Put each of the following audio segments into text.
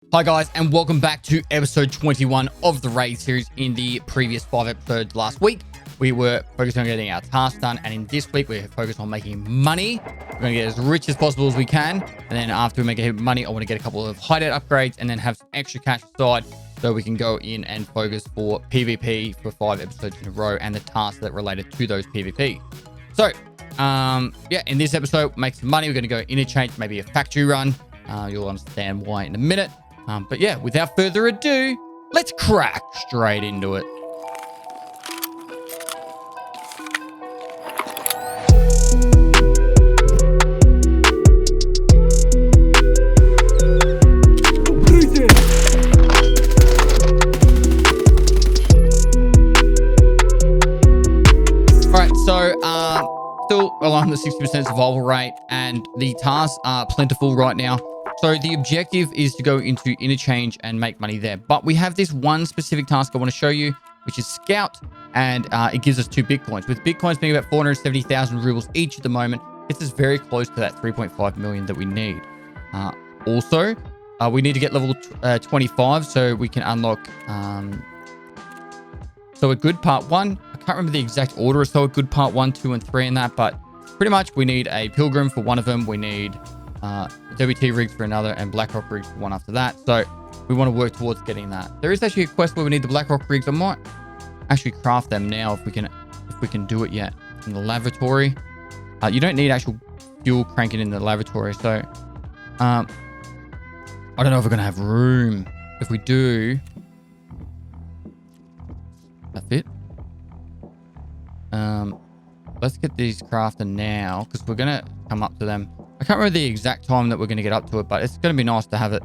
Hi guys, and welcome back to episode 21 of the Raid series. In the previous 5 episodes last week, we were focused on getting our tasks done, and in this week, we're focused on making money. We're going to get as rich as possible as we can, and then after we make a heap of money, I want to get a couple of hideout upgrades, and then have some extra cash aside so we can go in and focus for PvP for 5 episodes in a row, and the tasks that related to those PvP. So, yeah, in this episode, make some money. We're going to go interchange, maybe a factory run. You'll understand why in a minute. But yeah, without further ado, let's crack straight into it. All right, so still along the 60% survival rate, and the tasks are plentiful right now. So the objective is to go into Interchange and make money there. But we have this one specific task I want to show you, which is Scout, and it gives us 2 Bitcoins. With Bitcoins being about 470,000 rubles each at the moment, it's just very close to that 3.5 million that we need. Also, we need to get level 25 so we can unlock So a Good Part 1. I can't remember the exact order of So a Good Part 1, 2, and 3 in that, but pretty much we need a Pilgrim for one of them. We need WT rigs for another, and BlackRock rigs for one after that. So we want to work towards getting that. There is actually a quest where we need the BlackRock rigs. I might actually craft them now if we can do it yet in the lavatory. You don't need actual fuel cranking in the lavatory, so I don't know if we're gonna have room. If we do, that fit. Let's get these crafted now because we're gonna come up to them. I can't remember the exact time that we're going to get up to it, but it's going to be nice to have it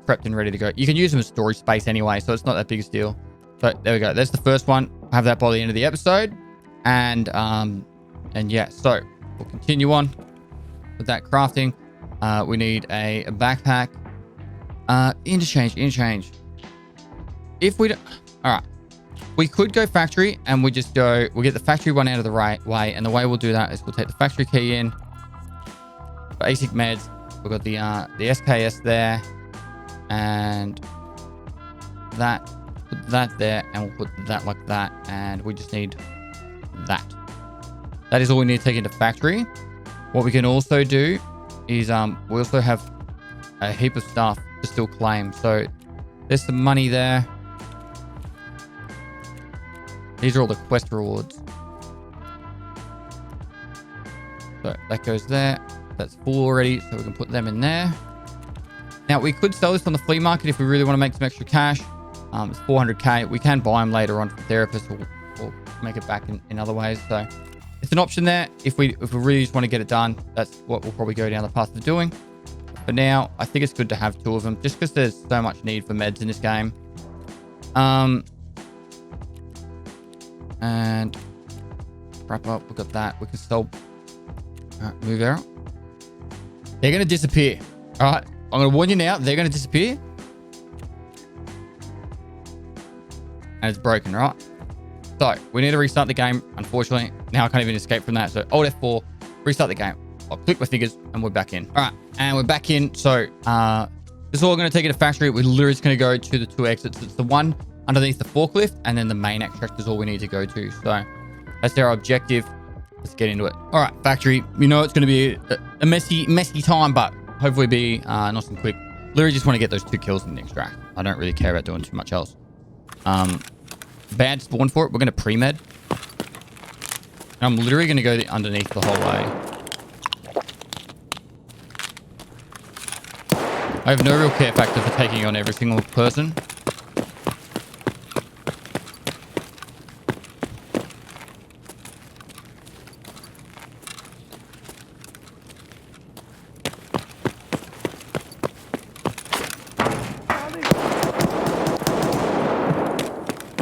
prepped and ready to go. You can use them as storage space anyway, so it's not that big a deal. But there we go. That's the first one. I'll have that by the end of the episode. And yeah, so we'll continue on with that crafting. We need a backpack. Interchange. If we don't... All right. We could go factory, and we'll get the factory one out of the right way. And the way we'll do that is we'll take the factory key in. Basic meds. We've got the SKS there. And that. Put that there. And we'll put that like that. And we just need that. That is all we need to take into factory. What we can also do is we also have a heap of stuff to still claim. So there's some money there. These are all the quest rewards. So that goes there. That's full already, so we can put them in there. Now, we could sell this on the flea market if we really want to make some extra cash. It's 400k. We can buy them later on from therapists or make it back in other ways. So it's an option there. If we really just want to get it done, that's what we'll probably go down the path of doing. For now, I think it's good to have 2 of them, just because there's so much need for meds in this game. And wrap up. We've got that. We can sell. All right, move out. They're going to disappear. All right. I'm going to warn you now. They're going to disappear. And it's broken, right? So we need to restart the game. Unfortunately, now I can't even escape from that. So Alt F4, restart the game. I'll click my fingers and we're back in. All right. And we're back in. So this is all going to take it to factory. We're literally just going to go to the 2 exits. It's the one underneath the forklift, and then the main extract is all we need to go to. So that's our objective. Let's get into it. All right, factory. You know it's going to be a messy time, but hopefully be nice and quick. Literally just want to get those 2 kills in the extract. I don't really care about doing too much else. Bad spawn for it. We're going to pre-med. And I'm literally going to go underneath the whole way. I have no real care factor for taking on every single person.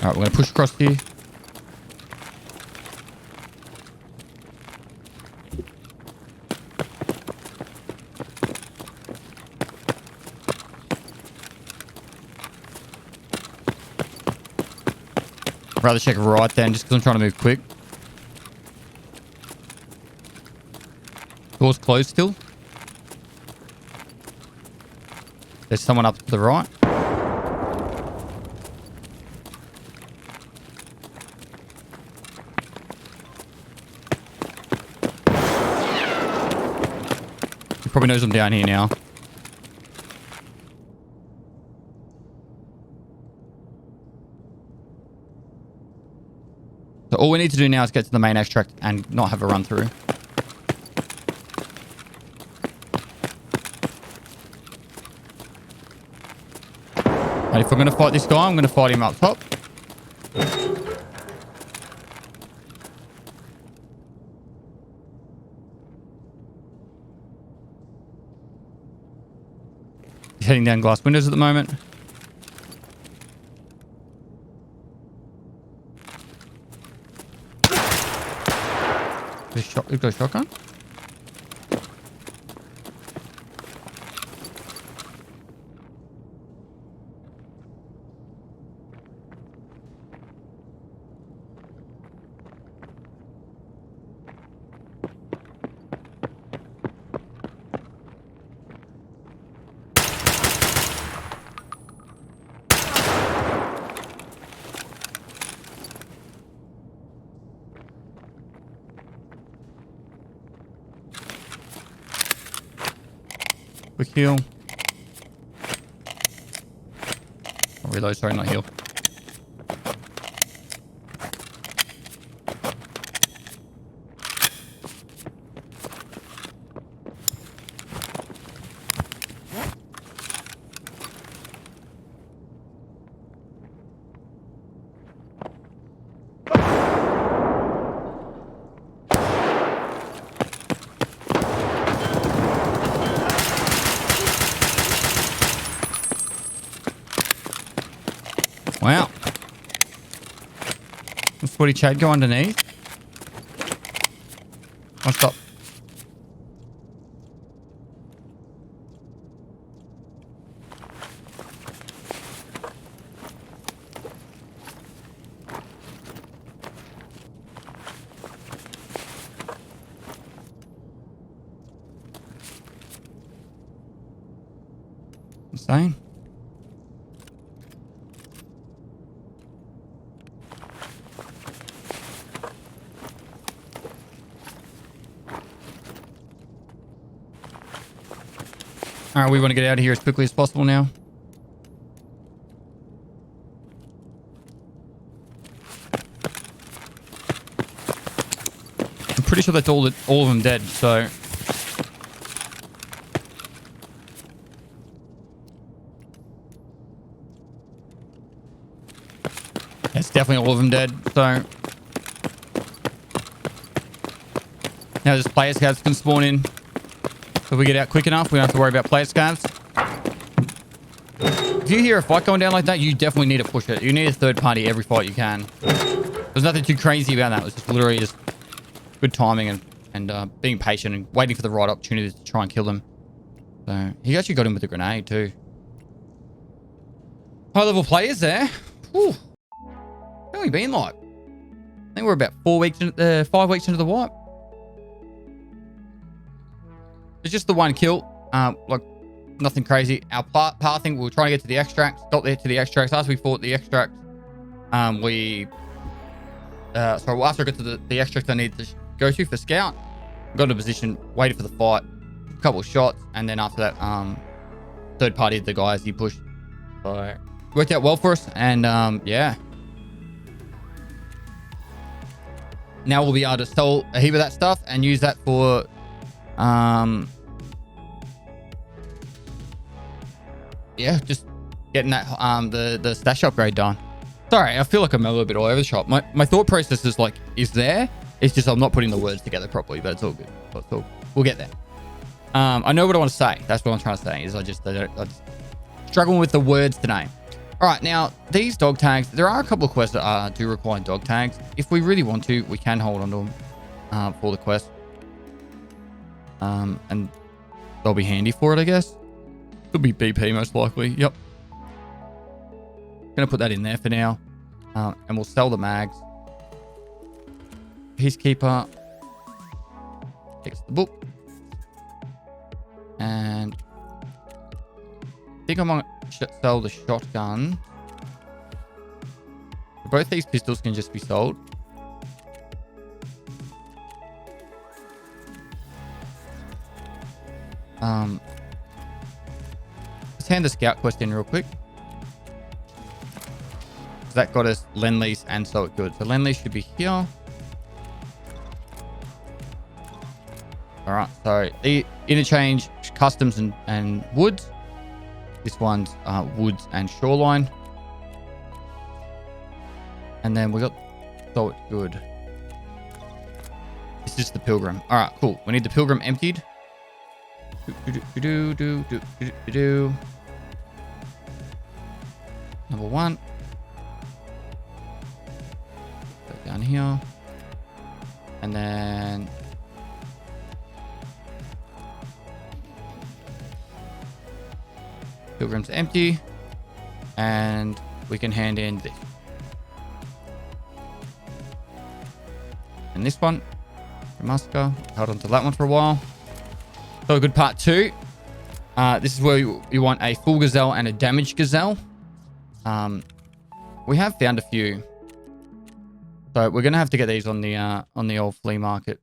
Alright, we're going to push across here. I'd rather check right then, just because I'm trying to move quick. Door's closed still. There's someone up to the right. He probably knows I'm down here now. So all we need to do now is get to the main extract and not have a run through. And if I'm going to fight this guy, I'm going to fight him up top. He's heading down glass windows at the moment. We've got a shotgun. Quick heal. Oh, reload, sorry, not heal. Wow. Let's Woody Chad go underneath. I'll stop. Insane. All right, we want to get out of here as quickly as possible now. I'm pretty sure that's all of them dead, so... It's definitely all of them dead, so... Now just player scavs can spawn in. So if we get out quick enough, we don't have to worry about player scavs. If you hear a fight going down like that, you definitely need to push it. You need a third party every fight you can. There's nothing too crazy about that. It was just literally just good timing and being patient and waiting for the right opportunity to try and kill them. So he actually got him with a grenade too. High level players there. Whew. How long we been like? I think we're about 5 weeks into the wipe. It's just the one kill. Like nothing crazy. Our pathing, we were trying to get to the extracts. Got there to the extracts. After we fought the extracts, after I got to the extract I needed to go to for scout, got in a position, waited for the fight, a couple of shots, and then after that, third party the guys he pushed. So worked out well for us, and yeah. Now we'll be able to sell a heap of that stuff and use that for yeah, just getting that the stash upgrade done. Sorry, I feel like I'm a little bit all over the shop. My thought process is like, is there? It's just I'm not putting the words together properly, but it's all good. We'll get there. I know what I want to say. That's what I'm trying to say. Is I just struggling with the words today. All right, now these dog tags. There are a couple of quests that do require dog tags. If we really want to, we can hold on to them for the quest, and they'll be handy for it, I guess. It'll be BP most likely. Yep. Gonna put that in there for now, and we'll sell the mags. Peacekeeper. Fix the book. And think I might sell the shotgun. Both these pistols can just be sold. Let's hand the scout quest in real quick. That got us Lend-Lease and So It Good. So Lend-Lease should be here. All right. So the Interchange, Customs and Woods. This one's Woods and Shoreline. And then we got So It Good. This is the Pilgrim. All right, cool. We need the Pilgrim emptied. Number 1. Go down here. And then Pilgrim's empty. And we can hand in this. And this one, Musker, held on to that one for a while. So a good part 2. This is where you want a full gazelle and a damaged gazelle. We have found a few, so we're gonna have to get these on the old flea market.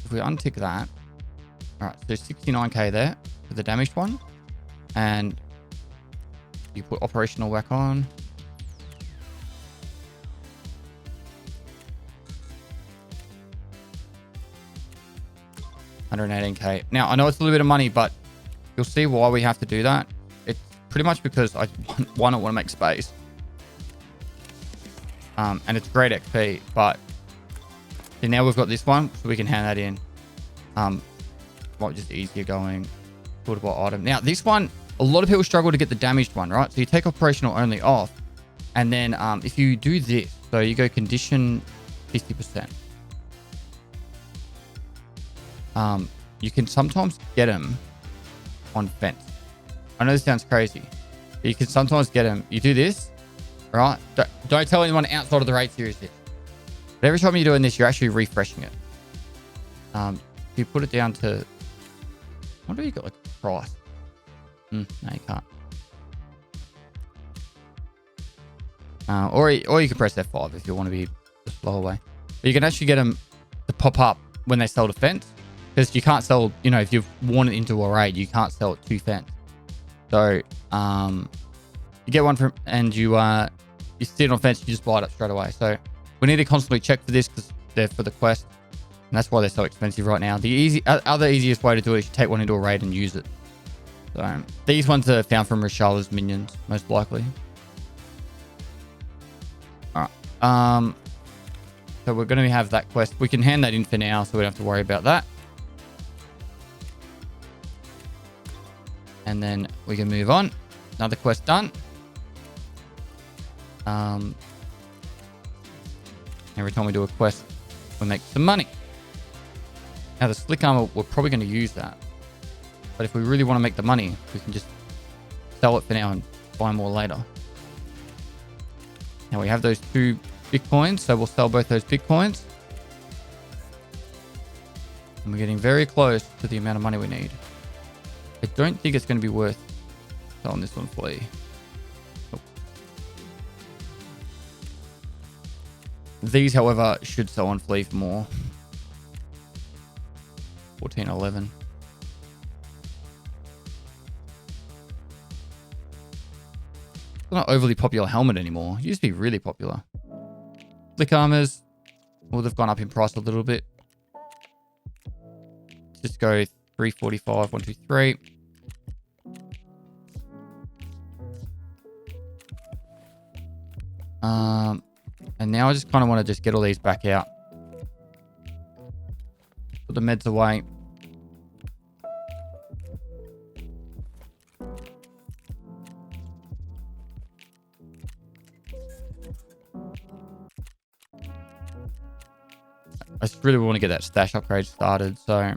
If we untick that, all right, so 69k there for the damaged one, and you put operational back on. $118k. Now I know it's a little bit of money, but you'll see why we have to do that. It's pretty much because I want to make space, and it's great XP. But now we've got this one, so we can hand that in. Might just easier going portable item. Now this one, a lot of people struggle to get the damaged one, right? So you take operational only off, and then if you do this, so you go condition 50%. You can sometimes get them on fence. I know this sounds crazy, but you can sometimes get them. You do this, right? Don't tell anyone outside of the raid series this. But every time you're doing this, you're actually refreshing it. If you put it down to, I wonder if you got like a price. No, you can't. Or you can press F5 if you want to be the slower way. But you can actually get them to pop up when they sell to fence. Because you can't sell, you know, if you've worn it into a raid, you can't sell it to fence. So, you get one from, and you see it on fence, you just buy it up straight away. So, we need to constantly check for this because they're for the quest. And that's why they're so expensive right now. The other easiest way to do it is you take one into a raid and use it. So, these ones are found from Rishala's minions, most likely. Alright. So, we're going to have that quest. We can hand that in for now, so we don't have to worry about that. And then we can move on. Another quest done. Every time we do a quest, we make some money. Now the slick armor, we're probably going to use that. But if we really want to make the money, we can just sell it for now and buy more later. Now we have those 2 Bitcoins, so we'll sell both those Bitcoins. And we're getting very close to the amount of money we need. I don't think it's going to be worth selling this one flea. Oh. These, however, should sell on flea for more. 1411. It's not overly popular helmet anymore. It used to be really popular. Slick armors, well, they've gone up in price a little bit. Let's just go 345, 123. And now I just kind of want to just get all these back out. Put the meds away. I just really want to get that stash upgrade started, so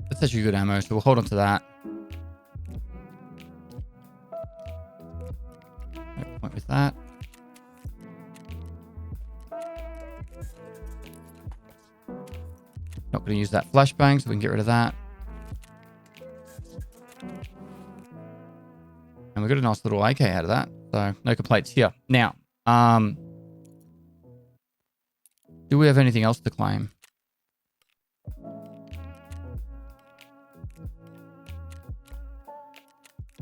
that's actually good ammo, so we'll hold on to that. No point with that. Not going to use that flashbang, so we can get rid of that. And we got a nice little AK out of that. So no complaints here. Now, do we have anything else to claim?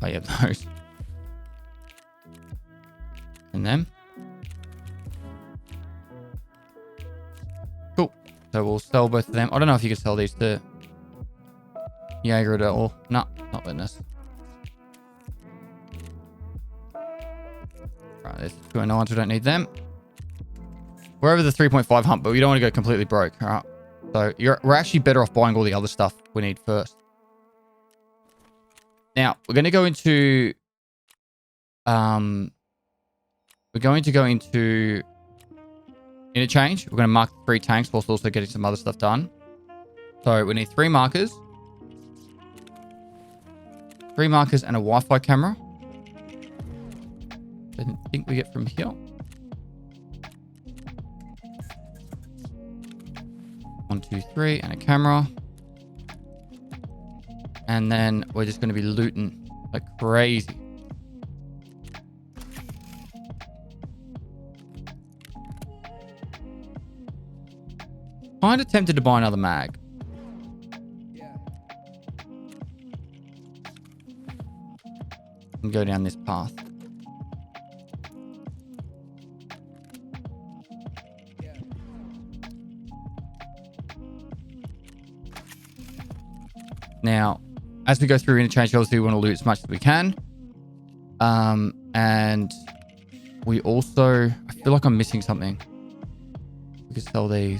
Oh, yeah, those. And then. Cool. So we'll sell both of them. I don't know if you can sell these to Jaeger at all. No, not letting us. Right, there's 209s. We don't need them. We're over the 3.5 hump, but we don't want to go completely broke. All right. So we're actually better off buying all the other stuff we need first. Now, we're going to go into... we're going to go into Interchange. We're going to mark 3 tanks whilst also getting some other stuff done. So we need 3 markers. 3 markers and a Wi-Fi camera. I think we get from here. 1, 2, 3, and a camera. And then we're just going to be looting like crazy. Kind of tempted to buy another mag. And go down this path. Now, as we go through Interchange, obviously we want to loot as much as we can. And we also... I feel like I'm missing something. We could sell these.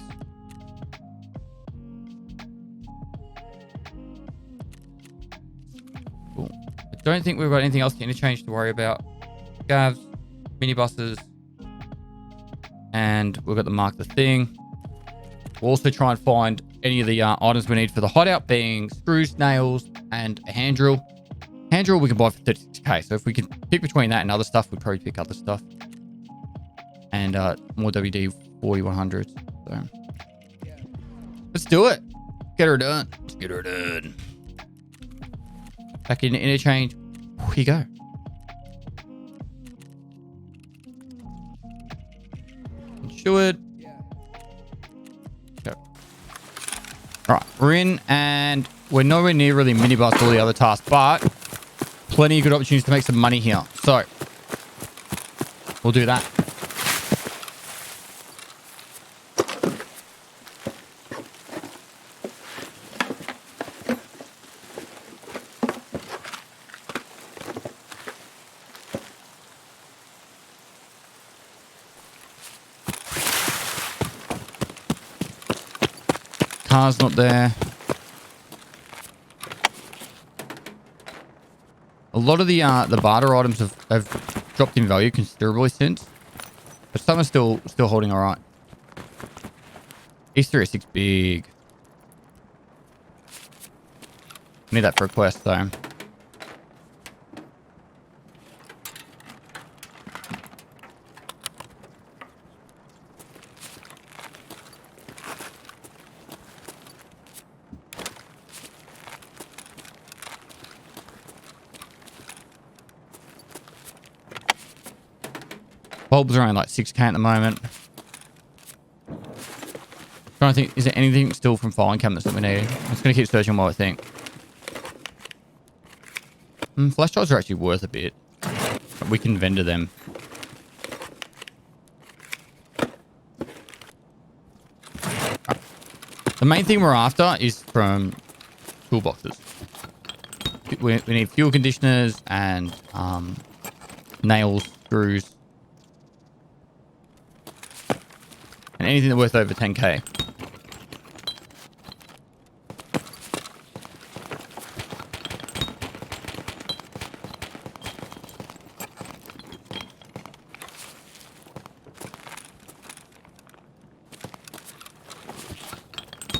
Cool. I don't think we've got anything else to Interchange to worry about. Scavs, minibuses, and we've got the mark the thing. We'll also try and find any of the items we need for the hideout, being screws, nails, and a hand drill. Hand drill we can buy for 36k. So if we can pick between that and other stuff, we'd probably pick other stuff. And more WD 4100s. So let's do it. Get her done. Let's get her done. Back in Interchange. Here you go. Insured. Alright, we're in and we're nowhere near really minibus all the other tasks, but plenty of good opportunities to make some money here. So we'll do that. Car's not there. A lot of the barter items have dropped in value considerably since, but some are still holding all right. East 306 big. Need that for a quest though. Bulbs are only like 6k at the moment. Trying to think, is there anything still from filing cabinets that we need? I'm just going to keep searching while I think. Flash drives are actually worth a bit. But we can vendor them. The main thing we're after is from toolboxes. We need fuel conditioners and nails, screws. And anything that's worth over 10k. I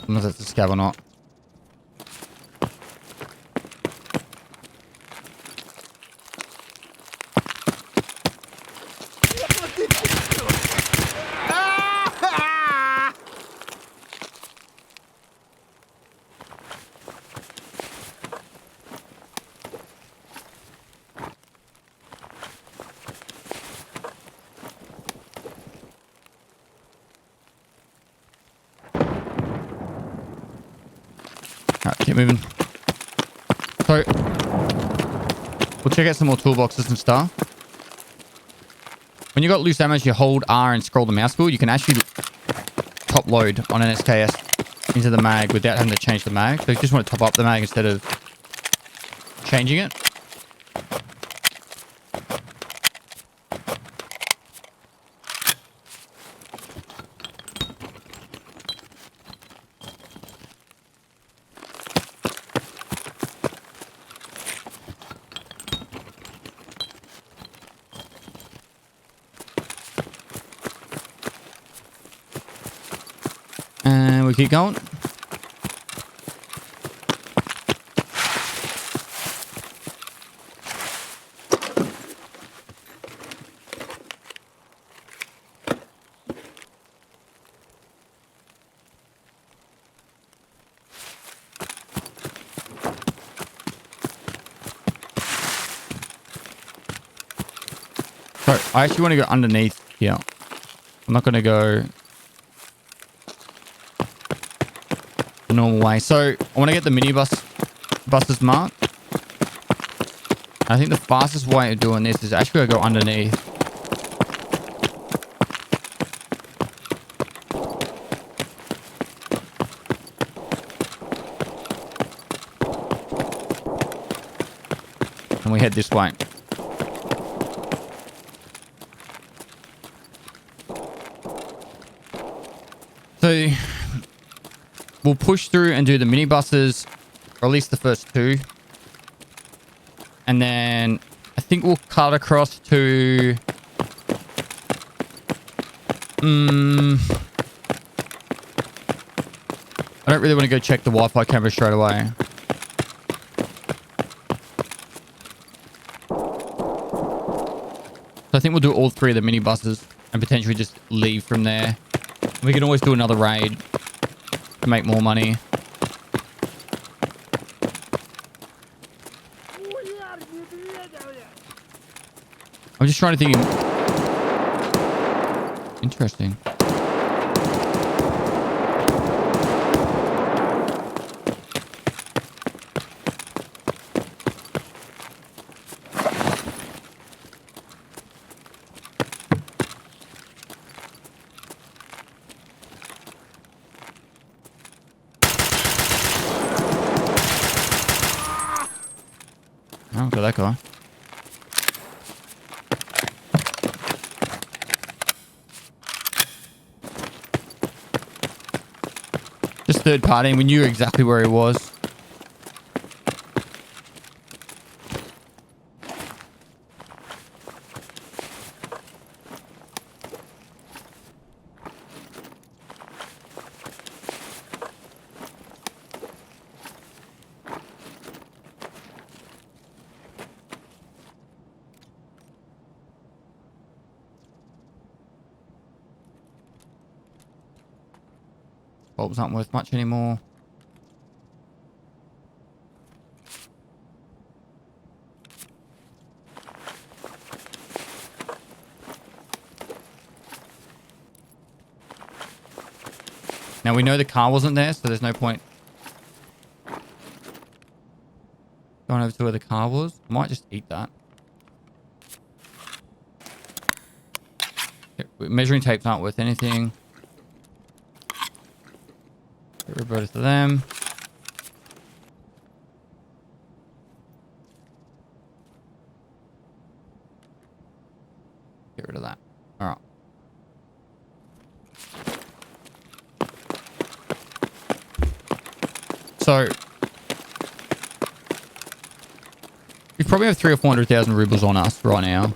don't know if that's a scav or not. Alright, keep moving. So, we'll check out some more toolboxes and stuff. When you got loose ammo, you hold R and scroll the mouse wheel. You can actually top load on an SKS into the mag without having to change the mag. So you just want to top up the mag instead of changing it. And we keep going. So I actually want to go underneath here. I'm not going to go the normal way. So I want to get the buses marked. I think the fastest way of doing this is actually go underneath. And we head this way. So we'll push through and do the minibuses, or at least the first two. And then I think we'll cut across to... I don't really want to go check the Wi-Fi camera straight away. So I think we'll do all three of the minibuses and potentially just leave from there. We can always do another raid to make more money. I'm just trying to think. Interesting. Oh, got that guy. Just third party, and we knew exactly where he was. Bulbs aren't worth much anymore. Now we know the car wasn't there, so there's no point going over to where the car was. I might just eat that. Measuring tapes aren't worth anything. Get rid of them. Get rid of that. All right. So we probably have 300,000 or 400,000 rubles on us right now.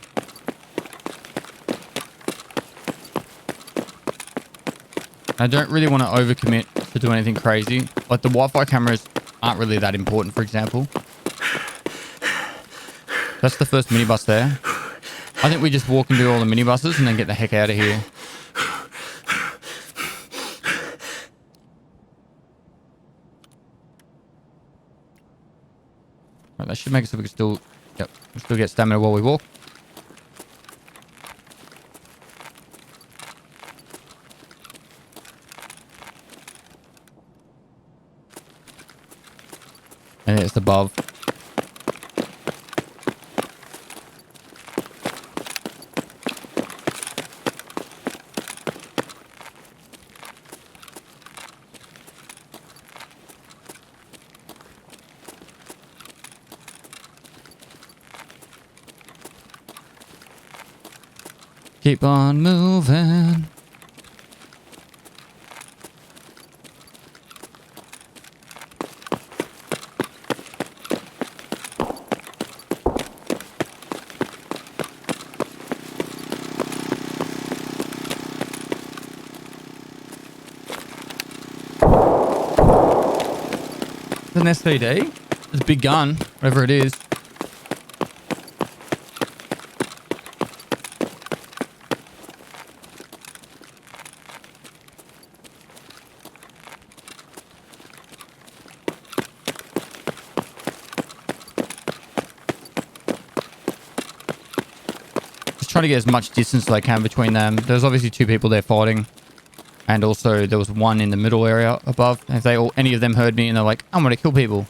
I don't really want to overcommit to do anything crazy. Like the Wi-Fi cameras aren't really that important, for example. That's the first minibus there. I think we just walk and do all the minibuses and then get the heck out of here. Right, that should make it so we can still, we still get stamina while we walk. And it's above. Keep on moving. It's an SVD. It's a big gun, whatever it is. Trying to get as much distance as I can between them. There's obviously two people there fighting, and also there was one in the middle area above. If they all, any of them heard me and they're like, I'm gonna kill people,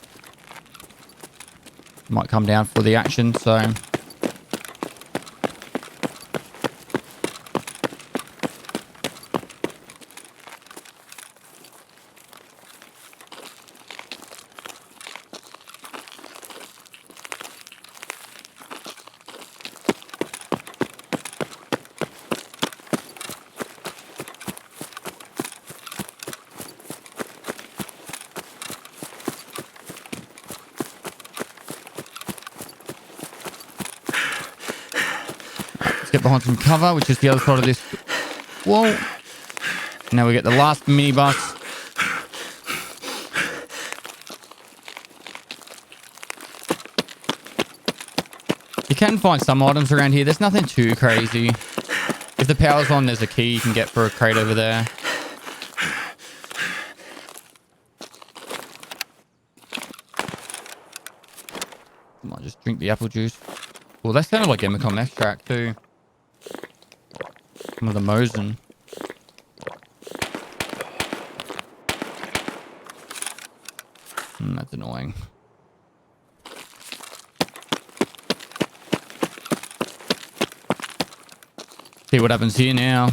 might come down for the action. So get behind some cover, which is the other side of this wall. Now we get the last minibus. You can find some items around here. There's nothing too crazy. If the power's on, there's a key you can get for a crate over there. Might just drink the apple juice. Well, that sounded like Emicom extract too. Some of the Mosin. That's annoying. See what happens here now.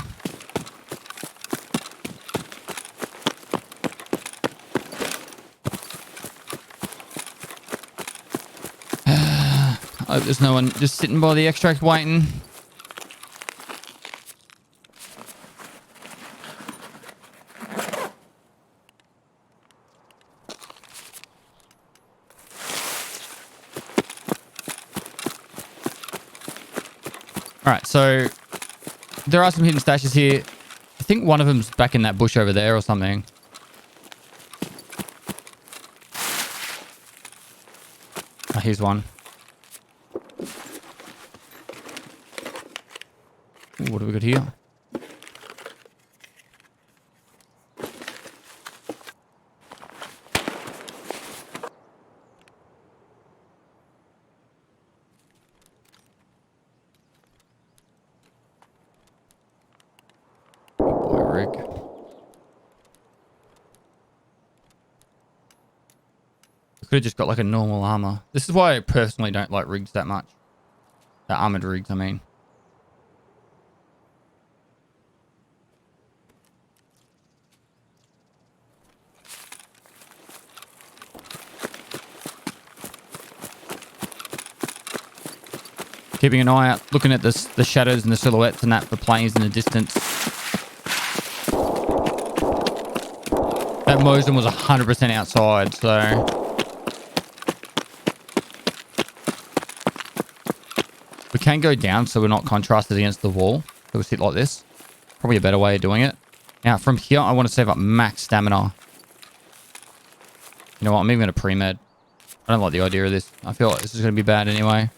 I hope there's no one just sitting by the extract waiting. Alright, so there are some hidden stashes here. I think one of them's back in that bush over there or something. Oh, here's one. Ooh, what have we got here? Could have just got like a normal armor. This is why I personally don't like rigs that much. Armored rigs, I mean. Keeping an eye out, looking at the shadows and the silhouettes and that, the planes in the distance. That Mosin was 100% outside, so... We can go down so we're not contrasted against the wall. So we sit like this. Probably a better way of doing it. Now, from here, I want to save up max stamina. You know what? I'm even going to pre-med. I don't like the idea of this. I feel like this is going to be bad anyway.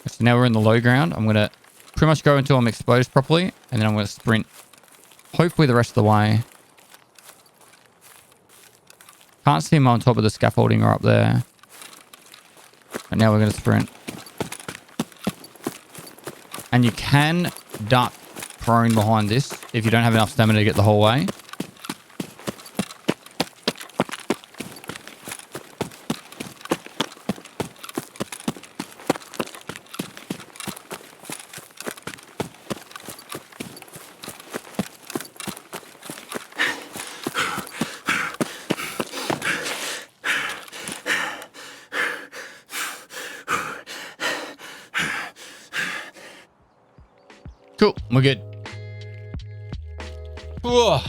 So now we're in the low ground. I'm going to pretty much go until I'm exposed properly. And then I'm going to sprint. Hopefully the rest of the way. Can't see him on top of the scaffolding or up there. But now we're going to sprint. And you can duck prone behind this if you don't have enough stamina to get the whole way. Cool, we're good. Whoa.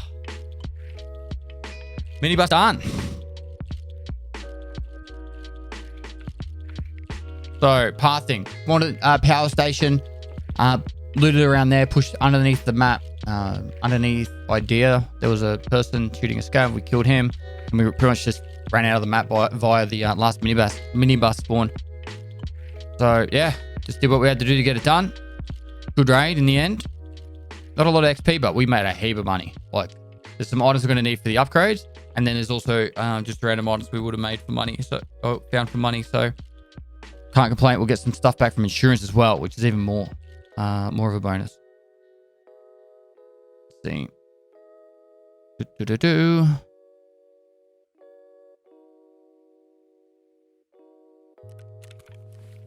Minibus done. So, pathing. Wanted power station. Looted around there, pushed underneath the map. Underneath Idea, there was a person shooting a scav. We killed him. And we pretty much just ran out of the map via the last minibus spawn. So, yeah. Just did what we had to do to get it done. Good raid in the end. Not a lot of XP, but we made a heap of money. Like, there's some items we're going to need for the upgrades. And then there's also just random items we would have made for money. So, found for money. So, can't complain. We'll get some stuff back from insurance as well, which is even more of a bonus. Let's see.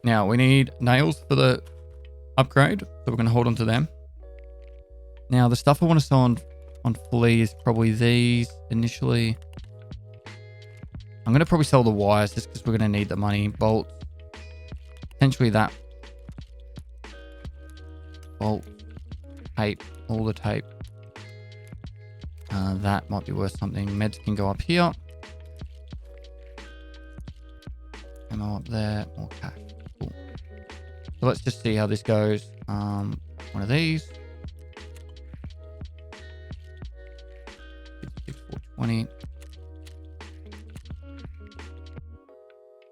Now, we need nails for the upgrade, so we're going to hold on to them. Now, the stuff I want to sell on flea is probably these initially. I'm going to probably sell the wires just because we're going to need the money. Bolts. Potentially that. Bolt. Tape. All the tape. That might be worth something. Meds can go up here. Ammo up there. More cash. Cool. So let's just see how this goes. One of these. 420.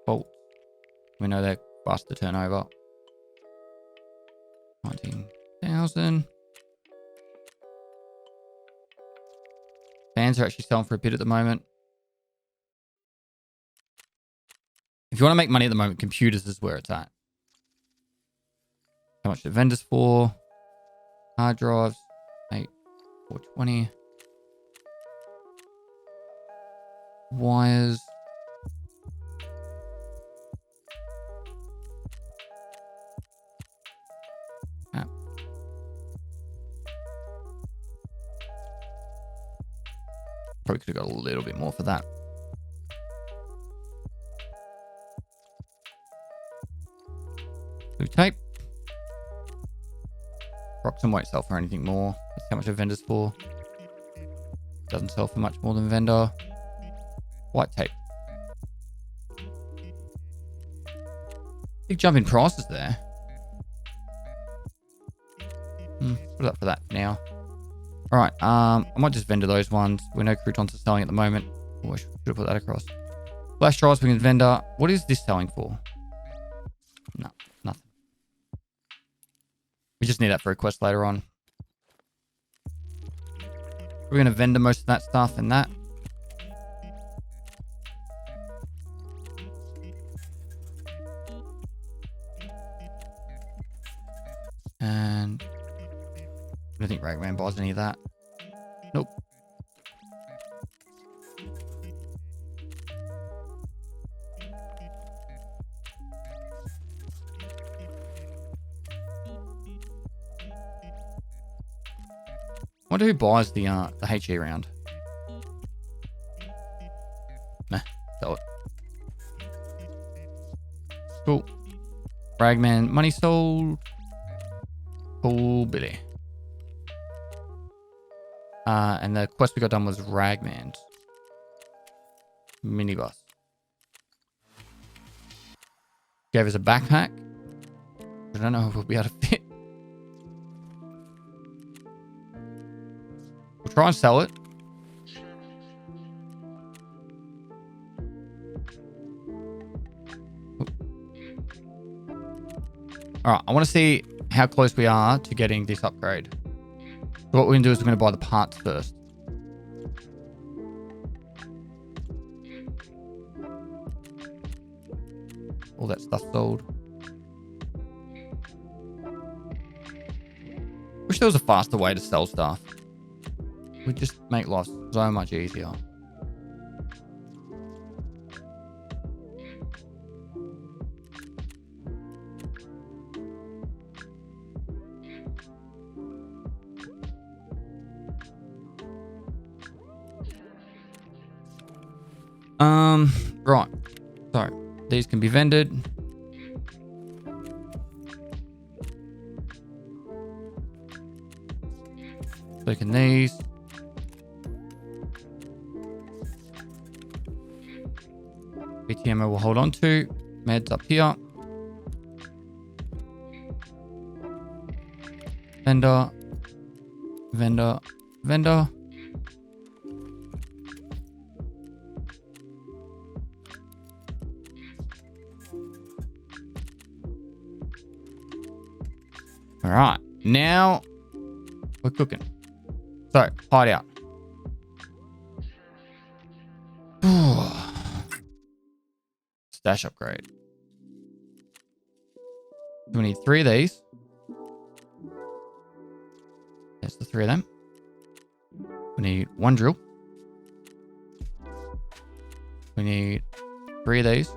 Bolt. We know they're fast to turn over. 19,000. Fans are actually selling for a bit at the moment. If you want to make money at the moment, computers is where it's at. How much the vendors for? Hard drives. 420. Wires. Probably could have got a little bit more for that. Blue tape. Proxim won't sell for anything more. That's how much a vendor's for. Doesn't sell for much more than vendor. White tape. Big jump in prices there. Put it up for that now. All right. I might just vendor those ones. We know croutons are selling at the moment. Oh, I should have put that across. Flash drives we can vendor. What is this selling for? No, nothing. We just need that for a quest later on. We're going to vendor most of that stuff and that. And I don't think Ragman buys any of that. Nope. I wonder who buys the HE round. Nah, sell it. Cool. Ragman, money sold. Cool, Billy. And the quest we got done was Ragman's minibus. Gave us a backpack. I don't know if we'll be able to fit. We'll try and sell it. All right, I want to see how close we are to getting this upgrade. So what we're going to do is we're going to buy the parts first. All that stuff sold. Wish there was a faster way to sell stuff. It would just make life so much easier. Right. So these can be vended. So can these. BTMO will hold on to. Meds up here. Vendor. Vendor. Vendor. All right, now we're cooking. So, hideout. Stash upgrade. We need 3 of these. There's the 3 of them. We need 1 drill. We need 3 of these.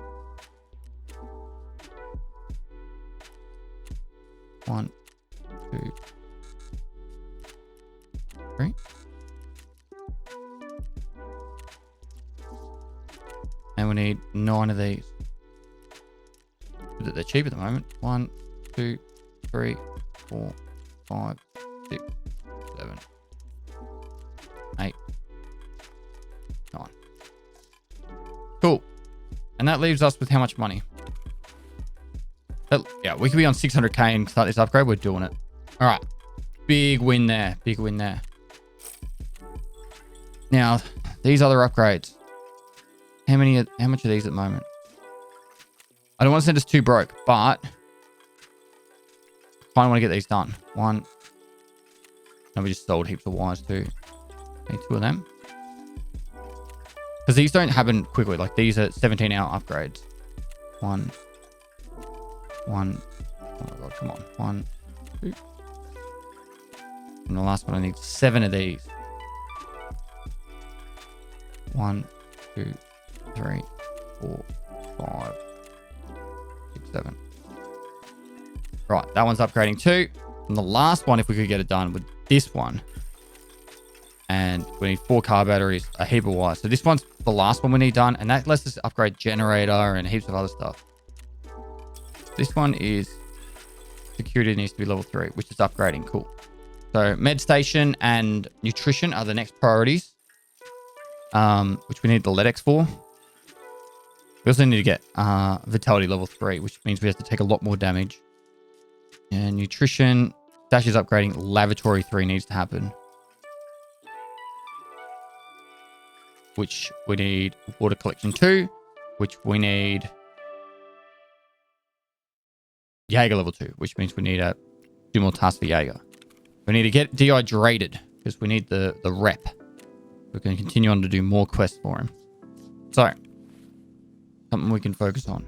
1, 2, 3. And we need 9 of these. They're cheap at the moment. 1, 2, 3, 4, 5, 6, 7, 8, 9. Cool. And that leaves us with how much money? Yeah, we could be on 600k and start this upgrade. We're doing it. All right. Big win there. Big win there. Now, these other upgrades. How much are these at the moment? I don't want to send us too broke, but I kind of want to get these done. 1. And we just sold heaps of wires too. Need 2 of them. Because these don't happen quickly. Like these are 17-hour upgrades. 1. Oh my god, come on. 1, 2. And the last one, I need 7 of these. 1, 2, 3, 4, 5, 6, 7. Right, that one's upgrading too. And the last one, if we could get it done with this one. And we need 4 car batteries, a heap of wires. So this one's the last one we need done. And that lets us upgrade generator and heaps of other stuff. This one is security needs to be level 3, which is upgrading. Cool. So med station and nutrition are the next priorities, which we need the LEDX for. We also need to get vitality level 3, which means we have to take a lot more damage. And nutrition, Dash is upgrading. Lavatory 3 needs to happen. Which we need water collection 2, which we need Jaeger level 2, which means we need to do more tasks for Jaeger. We need to get dehydrated because we need the rep. We're going to continue on to do more quests for him. So, something we can focus on.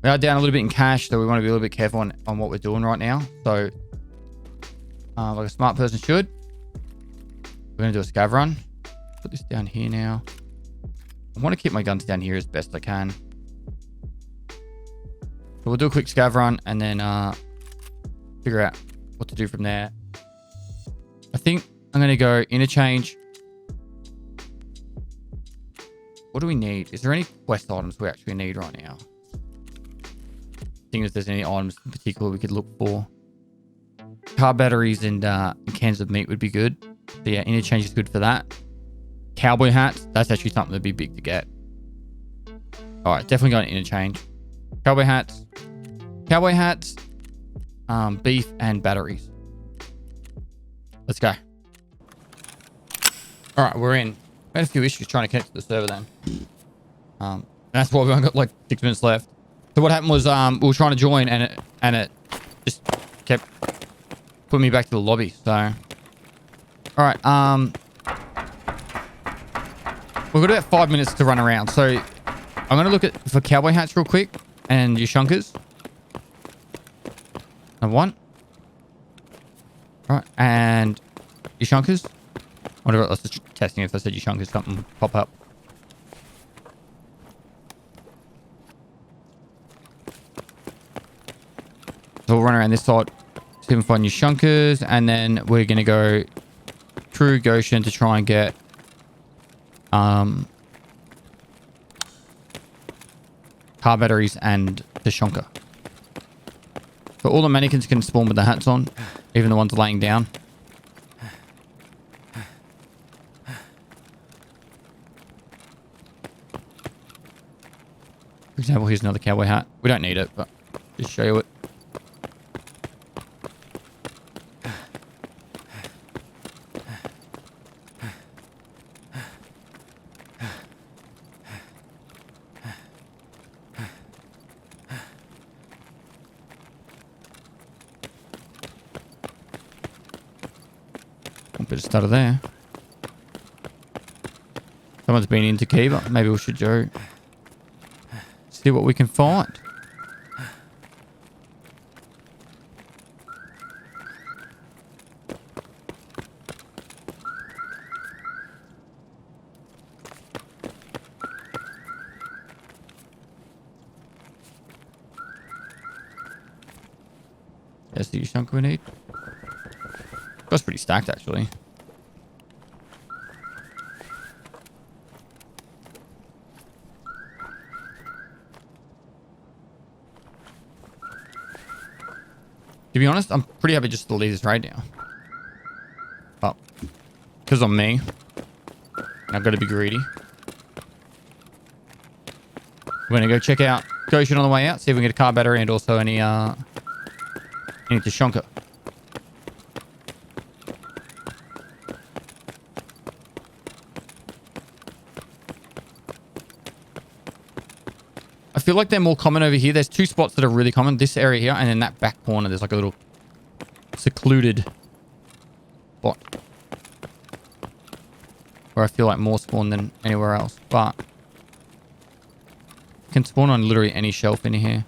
We are down a little bit in cash, so we want to be a little bit careful on what we're doing right now. So, like a smart person should, we're going to do a scav run. Put this down here now. I want to keep my guns down here as best I can. So we'll do a quick scav run and then figure out what to do from there. I think I'm going to go interchange. What do we need? Is there any quest items we actually need right now? I think if there's any items in particular we could look for. Car batteries and cans of meat would be good. So yeah, interchange is good for that. Cowboy hats, that's actually something that'd be big to get. All right, definitely going to interchange. Cowboy hats, beef and batteries. Let's go. All right, we're in. We had a few issues trying to connect to the server then. And that's why we've only got like 6 minutes left. So what happened was we were trying to join and it just kept putting me back to the lobby. So, all right, we've got about 5 minutes to run around. So I'm going to look at for cowboy hats real quick and your shunkers. Number 1. All right, and your shunkers. Whatever. I was just testing if I said your shunkers, something pop up. So we'll run around this side, see if we can find your shunkers, and then we're gonna go through Goshen to try and get car batteries and the shunker. So all the mannequins can spawn with the hats on, even the ones laying down. For example, here's another cowboy hat. We don't need it, but just show you it. A bit of stutter there. Someone's been into Kiva. Maybe we should go see what we can find. That's the chunk we need. That's pretty stacked, actually. To be honest, I'm pretty happy just to leave this raid now. But because I'm me, I've got to be greedy. We're gonna go check out Goshen on the way out, see if we can get a car battery and also any Tashonka. I feel like they're more common over here. There's two spots that are really common. This area here and then that back corner. There's like a little secluded spot where I feel like more spawn than anywhere else. But you can spawn on literally any shelf in here.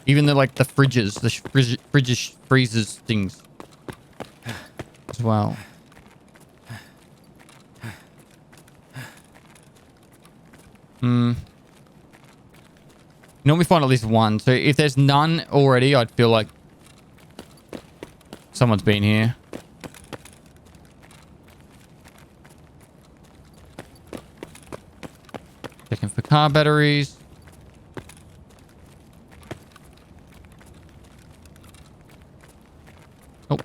Even the like the fridges, the fridges, freezers things as well. Normally find at least one. So if there's none already, I'd feel like someone's been here. Checking for car batteries. Oh.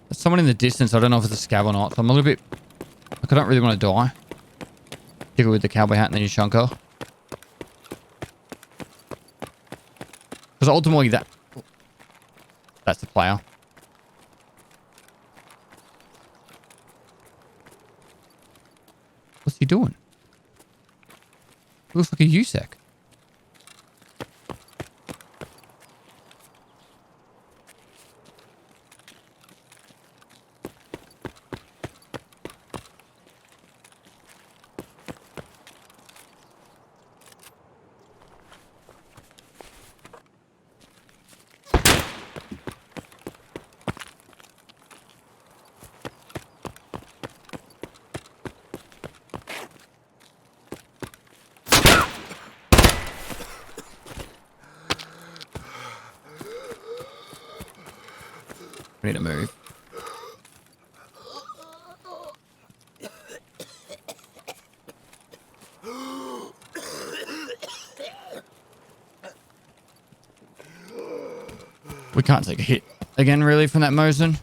There's someone in the distance. I don't know if it's a scav or not. So I'm a little bit... Like, I don't really want to die. Stick it with the cowboy hat and then your shunker. Because ultimately that's the player. What's he doing? He looks like a USEC. We need to move. We can't take a hit again, really, from that Mosin.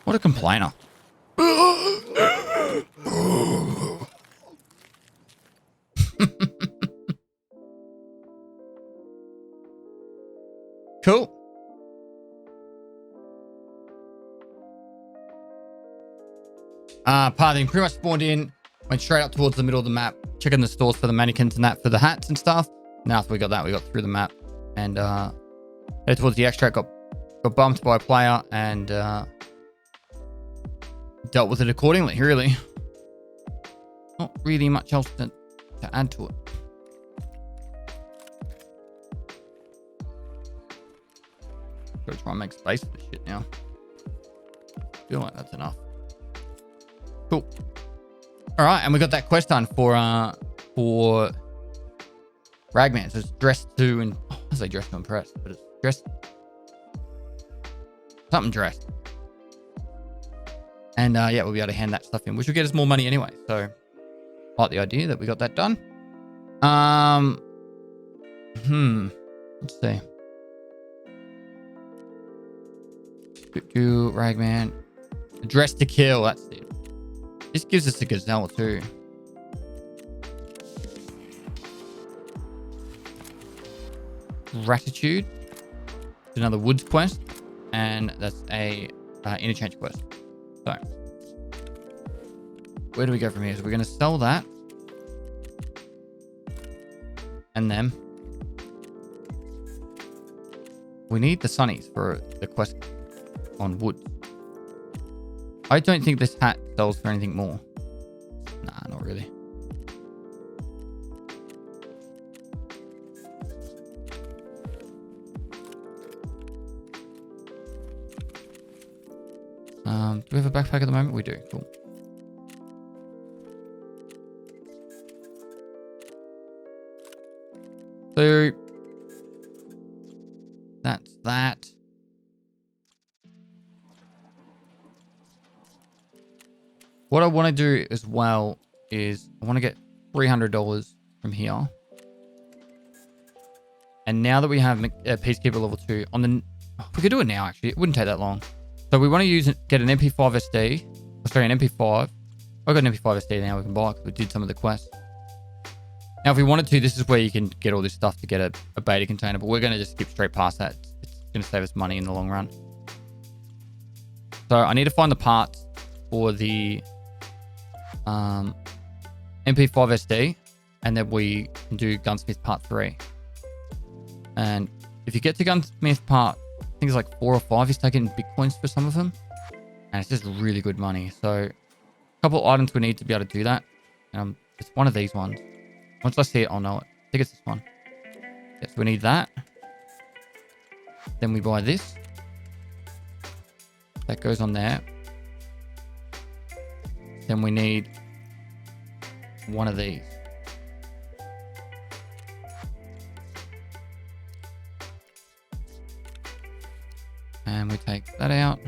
What a complainer. Pathing pretty much spawned in, went straight up towards the middle of the map, checking the stores for the mannequins and that for the hats and stuff. Now after we got that, we got through the map and headed towards the extract, got bumped by a player and dealt with it accordingly, really. Not really much else to add to it. Gotta try and make space for this shit now. Feel like that's enough. Cool. All right, and we got that quest done for Ragman. So it's dressed to, and I say dressed to impress, but it's dressed something dressed. And yeah, we'll be able to hand that stuff in, which will get us more money anyway. So I like the idea that we got that done. Let's see. Do Ragman. Dress to kill, that's it. This gives us a gazelle too. Gratitude. It's another woods quest. And that's a interchange quest. So where do we go from here? So we're going to sell that. And then we need the sunnies for the quest on wood. I don't think this hat sells for anything more. Nah, not really. Do we have a backpack at the moment? We do. Cool. So that's that. What I want to do as well is I want to get $300 from here. And now that we have Peacekeeper level 2 on the, we could do it now actually. It wouldn't take that long. So we want to get an MP5 SD. Sorry, an MP5. I've got an MP5 SD now we can buy because we did some of the quests. Now, if we wanted to, this is where you can get all this stuff to get a beta container, but we're going to just skip straight past that. It's going to save us money in the long run. So I need to find the parts for the MP5 SD, and then we can do Gunsmith Part 3. And if you get to Gunsmith Part, I think it's like 4 or 5, you start getting Bitcoins for some of them. And it's just really good money. So a couple of items we need to be able to do that. It's one of these ones. Once I see it, I'll know it. I think it's this one. Yes, we need that. Then we buy this. That goes on there. Then we need one of these. And we take that out.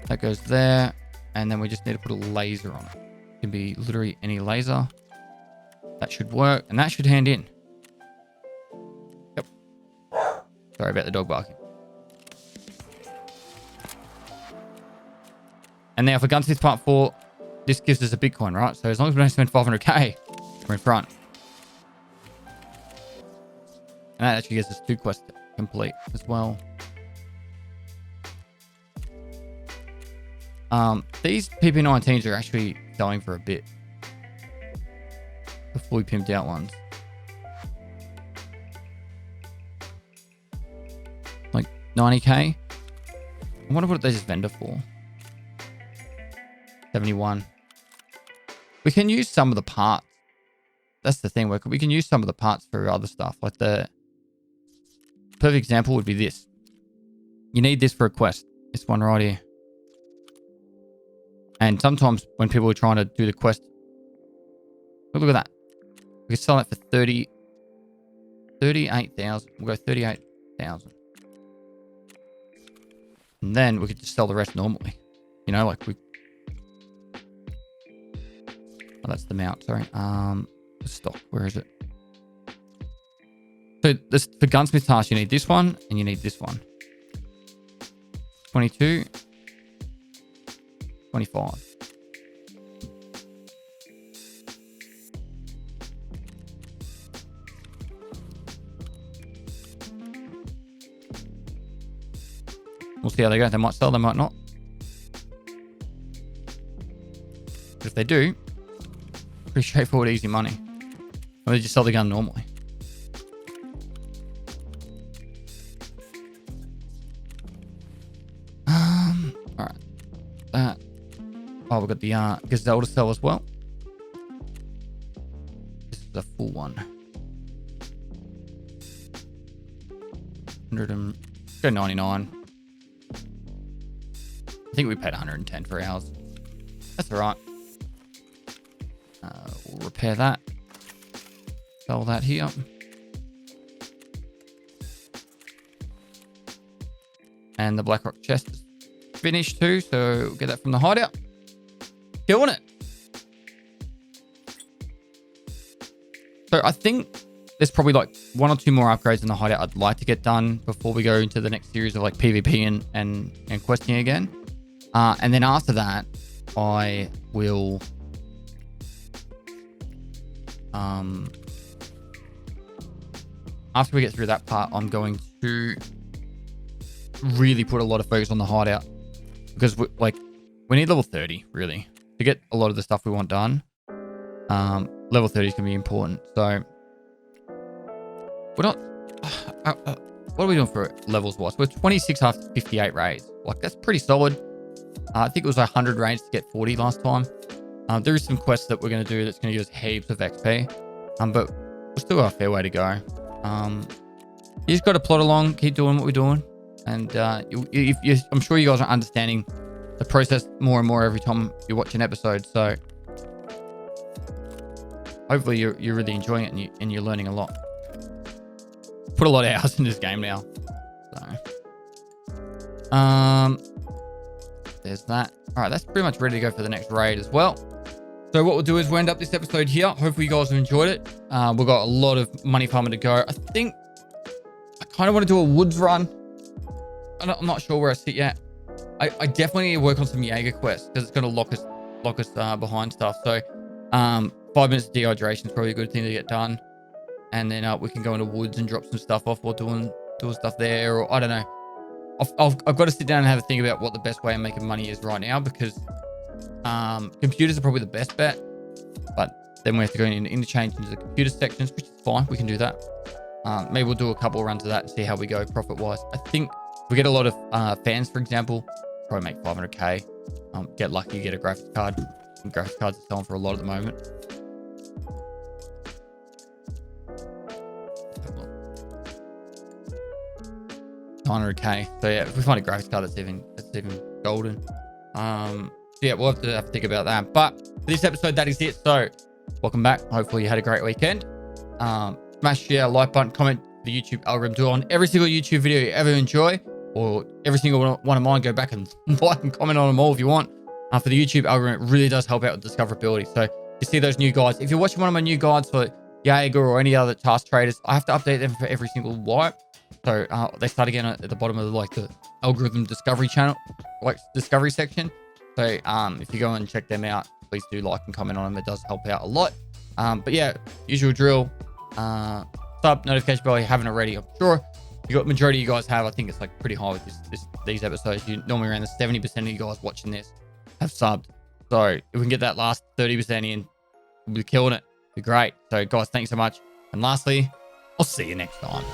That goes there. And then we just need to put a laser on it. It can be literally any laser. That should work. And that should hand in. Yep. Sorry about the dog barking. And now for Gunsmith Part 4, this gives us a Bitcoin, right? So as long as we don't spend 500k, we're in front. And that actually gets us 2 quests complete as well. These PP19s are actually selling for a bit. The fully pimped out ones. Like 90k. I wonder what there's this vendor for. 71. We can use some of the parts. That's the thing. We can use some of the parts for other stuff. Like the perfect example would be this. You need this for a quest. This one right here. And sometimes when people are trying to do the quest, look at that. We can sell it for 38,000. We'll go 38,000. And then we could just sell the rest normally. You know, like we... Oh, that's the mount, sorry. The stock, where is it? So this, for Gunsmith task, you need this one and you need this one. 22. 25. We'll see how they go. They might sell, they might not. But if they do, pretty straightforward, easy money. Or they just sell the gun normally. All right. That. Oh, we've got the Gazelle to sell as well. This is a full one. 199. I think we paid 110 for ours. That's all right. We'll repair that. Sell that here. And the Blackrock chest is finished too, so we'll get that from the hideout. Killing it. So I think there's probably like 1 or 2 more upgrades in the hideout I'd like to get done before we go into the next series of like PvP and questing again. And then after that, I will after we get through that part, I'm going to really put a lot of focus on the hideout, because we need level 30 really to get a lot of the stuff we want done. Level 30 is going to be important. So we're not what are we doing for levels wise? We're 26 after 58 raids. Like, that's pretty solid. I think it was 100 raids to get 40 last time. There is some quests that we're going to do that's going to give us heaps of XP, but we've still got a fair way to go. You just got to plot along, keep doing what we're doing, and I'm sure you guys are understanding the process more and more every time you watch an episode. So hopefully you're really enjoying it and you're learning a lot. Put a lot of hours in this game now. So there's that. All right, that's pretty much ready to go for the next raid as well. So what we'll do is we'll end up this episode here. Hopefully you guys have enjoyed it. We've got a lot of money farming to go. I think I kind of want to do a woods run. I'm not sure where I sit yet. I definitely need to work on some Jaeger quests, because it's going to lock us behind stuff. So 5 minutes of dehydration is probably a good thing to get done. And then we can go into woods and drop some stuff off while doing stuff there. Or I don't know. I've got to sit down and have a think about what the best way of making money is right now, because computers are probably the best bet. But then we have to go into Interchange into the computer sections, which is fine. We can do that. Maybe we'll do a couple of runs of that and see how we go profit-wise. I think if we get a lot of fans, for example, probably make 500k. Get lucky, get a graphics card. And graphics cards are selling for a lot at the moment. 900k. So yeah, if we find a graphics card that's even golden. So yeah, we'll have to think about that. But for this episode, that is it. So welcome back. Hopefully you had a great weekend. Smash share, like button, comment the YouTube algorithm. Do it on every single YouTube video you ever enjoy, or every single one of mine. Go back and like and comment on them all if you want. For the YouTube algorithm, it really does help out with discoverability. So you see those new guides. If you're watching one of my new guides for Jaeger or any other task traders, I have to update them for every single wipe. So they start again at the bottom of the algorithm discovery channel, discovery section. So if you go and check them out, please do like and comment on them. It does help out a lot. But yeah, usual drill. Sub, notification bell if you haven't already. I'm sure you got majority of you guys have. I think it's like pretty high with these episodes. You normally around the 70% of you guys watching this have subbed. So if we can get that last 30% in, we'll be killing it. It'll be great. So guys, thanks so much. And lastly, I'll see you next time.